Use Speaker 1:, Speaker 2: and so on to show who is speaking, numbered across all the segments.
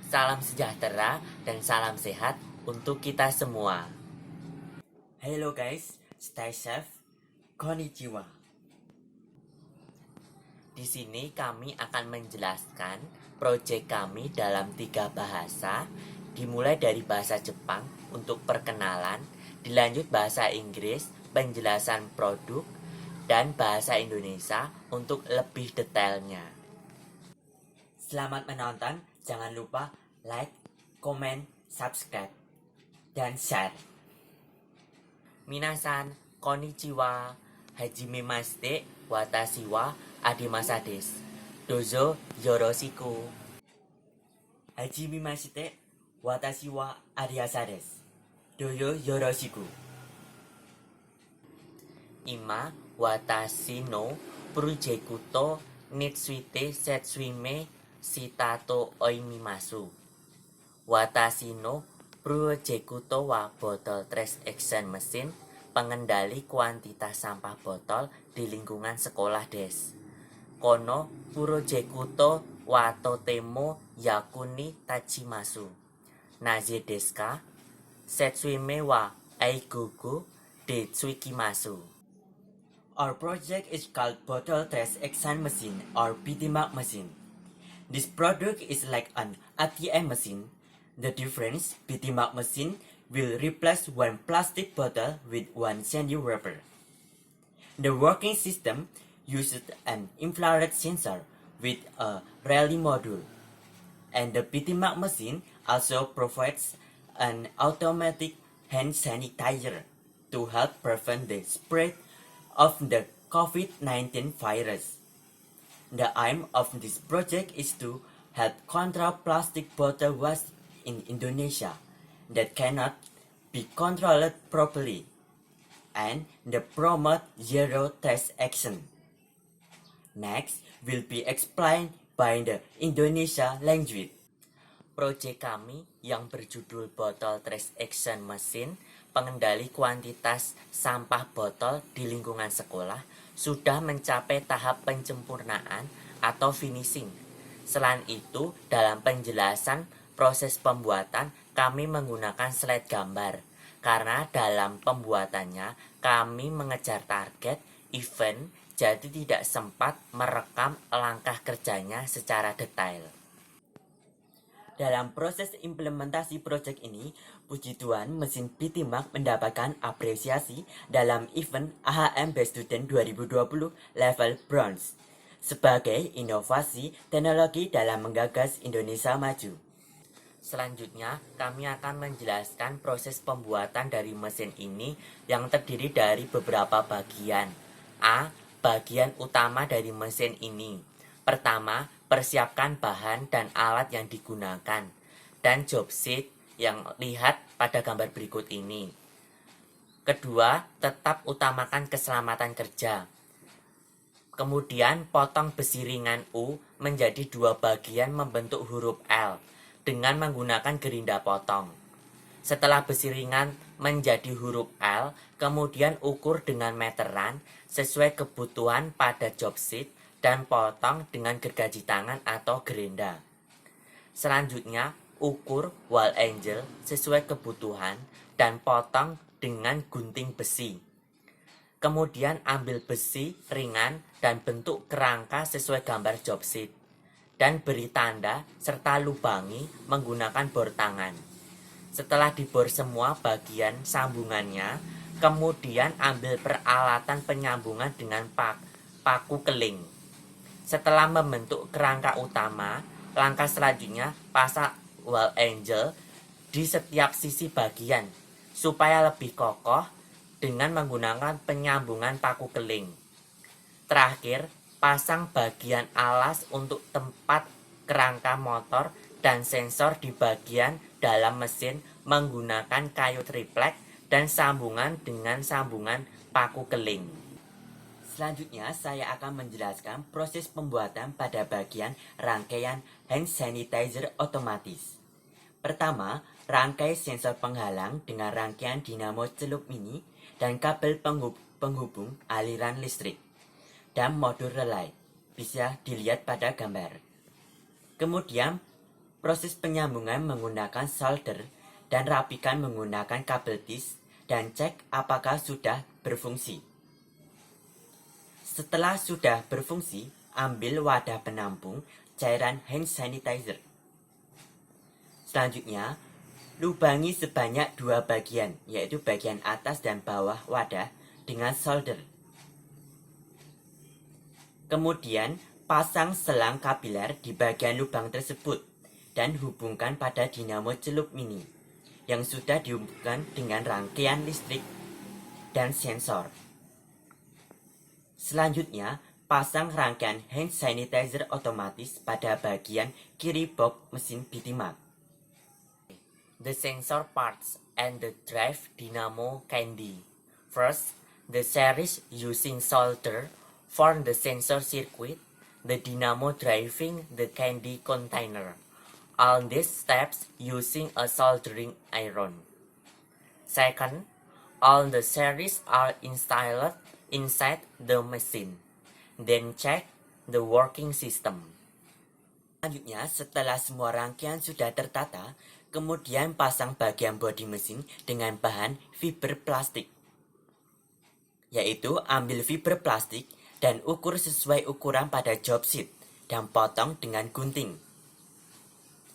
Speaker 1: Salam sejahtera dan salam sehat untuk kita semua. Hello guys, stay safe. Konnichiwa. Di sini kami akan menjelaskan proyek kami dalam 3 bahasa, dimulai dari bahasa Jepang untuk perkenalan, dilanjut bahasa Inggris, penjelasan produk, dan bahasa Indonesia untuk lebih detailnya. Selamat menonton, jangan lupa like, comment, subscribe, dan share. Minasan, konnichiwa, hajime mashite, watashi wa adimasa desu. Dozo yoroshiku. Hajime mashite, watashi wa adimasa desu. Dozo yoroshiku. Ima, watashi no projecto to nitsuite setsuime shitato oimimasu. Watashi no projecto wa botol trash action mesin pengendali kuantitas sampah botol di lingkungan sekolah des. Kono projecto wa totemo yakuni tachimasu. Naze desu ka? Setsuime wa eigogo de tsuikimasu. Our project is called Bottle Trash Action Machine or BTMAC machine. This product is like an ATM machine. The difference, BTMAC machine will replace one plastic bottle with one sandy wrapper. The working system uses an infrared sensor with a relay module. And the BTMAC machine also provides an automatic hand sanitizer to help prevent the spread of the COVID-19 virus. The aim of this project is to help control plastic bottle waste in Indonesia that cannot be controlled properly and the promote zero trash action. Next will be explained by the Indonesia language. Proyek kami yang berjudul Botol Trash Action Machine pengendali kuantitas sampah botol di lingkungan sekolah sudah mencapai tahap penyempurnaan atau finishing. Selain itu, dalam penjelasan proses pembuatan kami menggunakan slide gambar karena dalam pembuatannya kami mengejar target event, jadi tidak sempat merekam langkah kerjanya secara detail. Dalam proses implementasi proyek ini, puji Tuhan mesin BTMAC mendapatkan apresiasi dalam event AHM Best Student 2020 level bronze sebagai inovasi teknologi dalam menggagas Indonesia maju. Selanjutnya, kami akan menjelaskan proses pembuatan dari mesin ini yang terdiri dari beberapa bagian. A. Bagian utama dari mesin ini. Pertama, persiapkan bahan dan alat yang digunakan, dan job sheet yang lihat pada gambar berikut ini. Kedua, tetap utamakan keselamatan kerja. Kemudian, potong besi ringan U menjadi 2 bagian membentuk huruf L dengan menggunakan gerinda potong. Setelah besi ringan menjadi huruf L, kemudian ukur dengan meteran sesuai kebutuhan pada job sheet dan potong dengan gergaji tangan atau gerinda. Selanjutnya, ukur wall angle sesuai kebutuhan dan potong dengan gunting besi. Kemudian ambil besi ringan dan bentuk kerangka sesuai gambar job sheet dan beri tanda serta lubangi menggunakan bor tangan. Setelah dibor semua bagian sambungannya, kemudian ambil peralatan penyambungan dengan paku keling. Setelah membentuk kerangka utama, langkah selanjutnya pasang wall angle di setiap sisi bagian supaya lebih kokoh dengan menggunakan penyambungan paku keling. Terakhir, pasang bagian alas untuk tempat kerangka motor dan sensor di bagian dalam mesin menggunakan kayu triplek dan sambungan dengan sambungan paku keling. Selanjutnya, saya akan menjelaskan proses pembuatan pada bagian rangkaian hand sanitizer otomatis. Pertama, rangkai sensor penghalang dengan rangkaian dinamo celup mini dan kabel penghubung aliran listrik dan modul relay. Bisa dilihat pada gambar. Kemudian, Proses penyambungan menggunakan solder dan rapikan menggunakan kabel tis dan cek apakah sudah berfungsi. Setelah sudah berfungsi, ambil wadah penampung cairan hand sanitizer. Selanjutnya, lubangi sebanyak 2 bagian, yaitu bagian atas dan bawah wadah dengan solder. Kemudian, pasang selang kapiler di bagian lubang tersebut dan hubungkan pada dinamo celup mini yang sudah dihubungkan dengan rangkaian listrik dan sensor. Selanjutnya, pasang rangkaian hand sanitizer otomatis pada bagian kiri box mesin Bitimak. The sensor parts and the drive dynamo candy. First, the series using solder for the sensor circuit, the dynamo driving the candy container. All these steps using a soldering iron. Second, all the series are installed inside the machine. Then check the working system. Selanjutnya, setelah semua rangkaian sudah tertata, kemudian pasang bagian bodi mesin dengan bahan fiber plastik. Yaitu ambil fiber plastik dan ukur sesuai ukuran pada job sheet dan potong dengan gunting.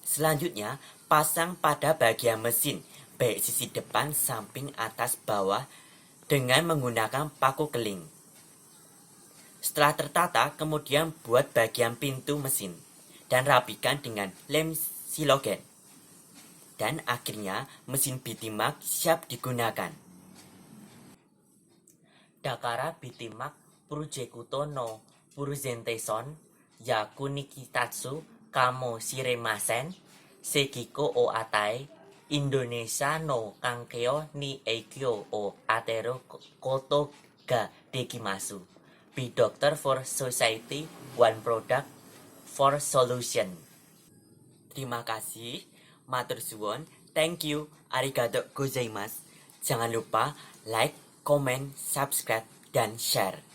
Speaker 1: Selanjutnya, pasang pada bagian mesin, baik sisi depan, samping, atas, bawah, dengan menggunakan paku keling. Setelah tertata, kemudian buat bagian pintu mesin, dan rapikan dengan lem silogen. Dan akhirnya, mesin Bitimak siap digunakan. Dakara Bitimak Projekuto no Presentation Yaku Nikitatsu Kamo Shiremasen Sekiko o Atai Indonesia no Kankeo ni Eikyo o Atero Koto ga Dekimasu. Be Doctor for Society, One Product for Solution. Terima kasih, matur suwun, thank you, arigato gozaimasu. Jangan lupa like, comment, subscribe, dan share.